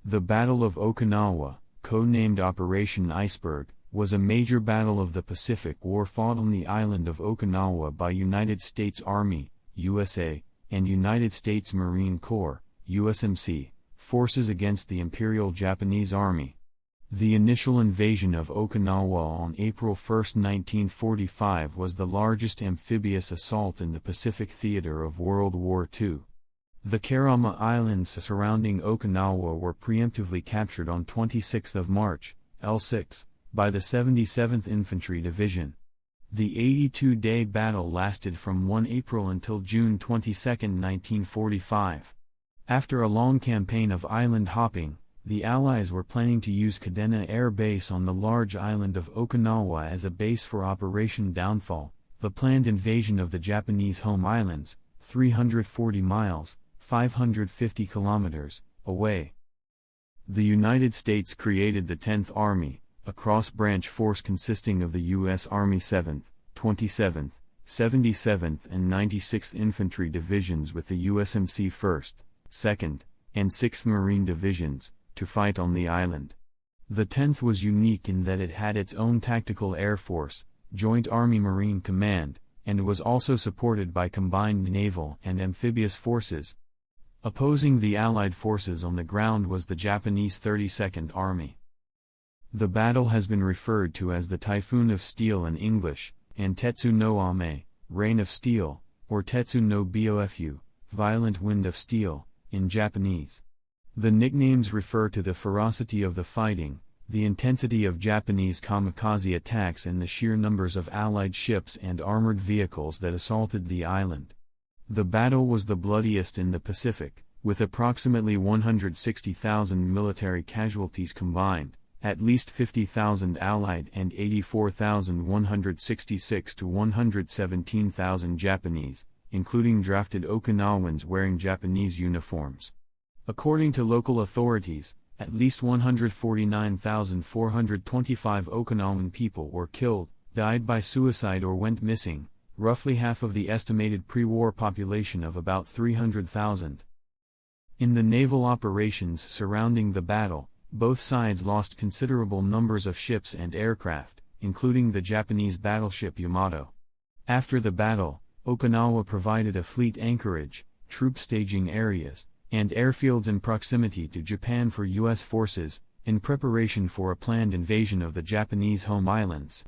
The Battle of Okinawa, codenamed Operation Iceberg, was a major battle of the Pacific War fought on the island of Okinawa by United States Army, USA, and United States Marine Corps, USMC, forces against the Imperial Japanese Army. The initial invasion of Okinawa on April 1, 1945 was the largest amphibious assault in the Pacific theater of World War II. The Kerama Islands surrounding Okinawa were preemptively captured on 26 March, L6, by the 77th Infantry Division. The 82-day battle lasted from 1 April until June 22, 1945. After a long campaign of island hopping, the Allies were planning to use Kadena Air Base on the large island of Okinawa as a base for Operation Downfall, the planned invasion of the Japanese home islands, 340 miles, 550 kilometers, away. The United States created the 10th Army, a cross-branch force consisting of the U.S. Army 7th, 27th, 77th and 96th Infantry Divisions with the USMC 1st, 2nd, and 6th Marine Divisions, to fight on the island. The 10th was unique in that it had its own tactical air force, Joint Army-Marine Command, and was also supported by combined naval and amphibious forces. Opposing the Allied forces on the ground was the Japanese 32nd Army. The battle has been referred to as the Typhoon of Steel in English, and Tetsu no Ame, Rain of Steel, or Tetsu no Bofu, Violent Wind of Steel, in Japanese. The nicknames refer to the ferocity of the fighting, the intensity of Japanese kamikaze attacks and the sheer numbers of Allied ships and armored vehicles that assaulted the island. The battle was the bloodiest in the Pacific, with approximately 160,000 military casualties combined, at least 50,000 Allied and 84,166 to 117,000 Japanese, including drafted Okinawans wearing Japanese uniforms. According to local authorities, at least 149,425 Okinawan people were killed, died by suicide or went missing, roughly half of the estimated pre-war population of about 300,000. In the naval operations surrounding the battle, both sides lost considerable numbers of ships and aircraft, including the Japanese battleship Yamato. After the battle, Okinawa provided a fleet anchorage, troop staging areas, and airfields in proximity to Japan for U.S. forces, in preparation for a planned invasion of the Japanese home islands.